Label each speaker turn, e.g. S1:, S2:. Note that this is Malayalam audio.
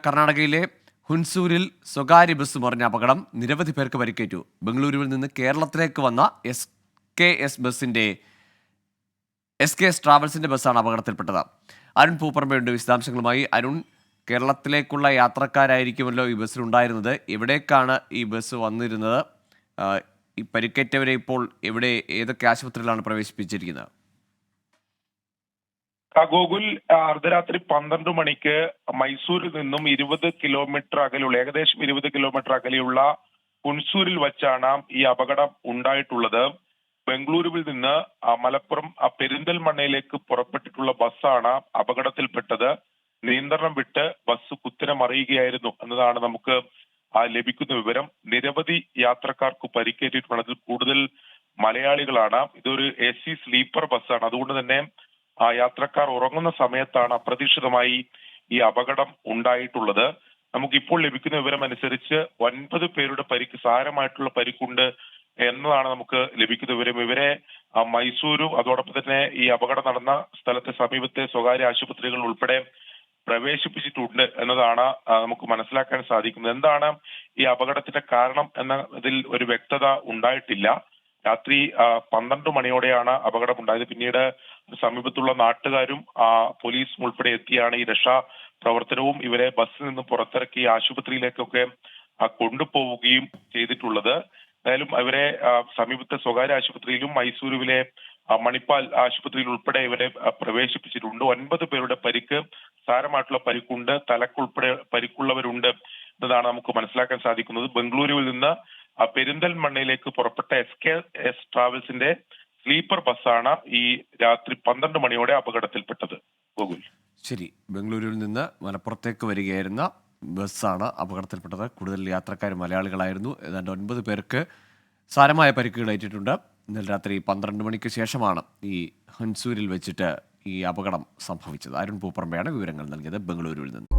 S1: കർണാടകയിലെ ഹുൻസൂരിൽ സ്വകാര്യ ബസ് മറിഞ്ഞ അപകടം നിരവധി പേർക്ക് പരിക്കേറ്റു. ബംഗളൂരുവിൽ നിന്ന് കേരളത്തിലേക്ക് വന്ന എസ് കെ എസ് ട്രാവൽസിന്റെ ബസ്സാണ് അപകടത്തിൽപ്പെട്ടത്. അരുൺ പൂപ്പറമ്പയുണ്ട് വിശദാംശങ്ങളുമായി. അരുൺ, കേരളത്തിലേക്കുള്ള യാത്രക്കാരായിരിക്കുമല്ലോ ഈ ബസ്സിലുണ്ടായിരുന്നത്. എവിടേക്കാണ് ഈ ബസ് വന്നിരുന്നത്? ഈ പരിക്കേറ്റവരെ ഇപ്പോൾ ഏതൊക്കെ ആശുപത്രികളാണ് പ്രവേശിപ്പിച്ചിരിക്കുന്നത്?
S2: ഗോകുൽ, അർദ്ധരാത്രി 12 മണിക്ക് മൈസൂരിൽ നിന്നും 20 കിലോമീറ്റർ അകലെയുള്ള ഏകദേശം 20 കിലോമീറ്റർ അകലെയുള്ള ഹുൻസൂരിൽ വച്ചാണ് ഈ അപകടം ഉണ്ടായിട്ടുള്ളത്. ബംഗളൂരുവിൽ നിന്ന് മലപ്പുറം പെരിന്തൽമണ്ണയിലേക്ക് പുറപ്പെട്ടിട്ടുള്ള ബസ്സാണ് അപകടത്തിൽപ്പെട്ടത്. നിയന്ത്രണം വിട്ട് ബസ് കുത്തനെ മറിയുകയായിരുന്നു എന്നതാണ് നമുക്ക് ലഭിക്കുന്ന വിവരം. നിരവധി യാത്രക്കാർക്ക് പരിക്കേറ്റിട്ടുണ്ട്. അതിൽ കൂടുതൽ മലയാളികളാണ്. ഇതൊരു AC സ്ലീപ്പർ ബസ്സാണ്. അതുകൊണ്ട് തന്നെ യാത്രക്കാർ ഉറങ്ങുന്ന സമയത്താണ് അപ്രതീക്ഷിതമായി ഈ അപകടം ഉണ്ടായിട്ടുള്ളത്. നമുക്കിപ്പോൾ ലഭിക്കുന്ന വിവരം അനുസരിച്ച് 9 പേരുടെ പരിക്ക്, സാരമായിട്ടുള്ള പരിക്കുണ്ട് എന്നതാണ് നമുക്ക് ലഭിക്കുന്ന വിവരം. ഇവരെ മൈസൂരും അതോടൊപ്പം തന്നെ ഈ അപകടം നടന്ന സ്ഥലത്തെ സമീപത്തെ സ്വകാര്യ ആശുപത്രികൾ ഉൾപ്പെടെ പ്രവേശിപ്പിച്ചിട്ടുണ്ട് എന്നതാണ് നമുക്ക് മനസ്സിലാക്കാൻ സാധിക്കുന്നത്. എന്താണ് ഈ അപകടത്തിന്റെ കാരണം എന്നതിൽ ഒരു വ്യക്തത ഉണ്ടായിട്ടില്ല. രാത്രി 12 മണിയോടെയാണ് അപകടമുണ്ടായത്. പിന്നീട് സമീപത്തുള്ള നാട്ടുകാരും പോലീസും ഉൾപ്പെടെ എത്തിയാണ് ഈ രക്ഷാ പ്രവർത്തനവും ഇവരെ ബസ്സിൽ നിന്ന് പുറത്തിറക്കി ആശുപത്രിയിലേക്കൊക്കെ കൊണ്ടുപോവുകയും ചെയ്തിട്ടുള്ളത്. എന്തായാലും ഇവരെ സമീപത്തെ സ്വകാര്യ ആശുപത്രിയിലും മൈസൂരുവിലെ മണിപ്പാൽ ആശുപത്രിയിൽ ഉൾപ്പെടെ ഇവരെ പ്രവേശിപ്പിച്ചിട്ടുണ്ട്. 9 പേരുടെ പരിക്ക്, സാരമായിട്ടുള്ള പരിക്കുണ്ട്. തലക്കുൾപ്പെടെ പരിക്കുള്ളവരുണ്ട് എന്നതാണ് നമുക്ക് മനസ്സിലാക്കാൻ സാധിക്കുന്നത്. ബംഗളൂരുവിൽ നിന്ന് പെരിന്തൽമണ്ണയിലേക്ക് പുറപ്പെട്ട SKS ട്രാവൽസിന്റെ സ്ലീപ്പർ ബസ്സാണ് ഈ രാത്രി 12 മണിയോടെ അപകടത്തിൽപ്പെട്ടത്. ഗോകുൽ,
S1: ശരി. ബംഗളൂരുവിൽ നിന്ന് മലപ്പുറത്തേക്ക് വരികയായിരുന്ന ബസ്സാണ് അപകടത്തിൽപ്പെട്ടത്. കൂടുതൽ യാത്രക്കാർ മലയാളികളായിരുന്നു. ഏതാണ്ട് 9 പേർക്ക് സാരമായ പരിക്കുകൾ ഏറ്റിട്ടുണ്ട്. ഇന്നലെ രാത്രി 12 മണിക്ക് ശേഷമാണ് ഈ ഹൻസൂരിൽ വെച്ചിട്ട് ഈ അപകടം സംഭവിച്ചത്. അരുൺ പൂപ്പറമ്പയാണ് വിവരങ്ങൾ നൽകിയത് ബംഗളൂരുവിൽ നിന്ന്.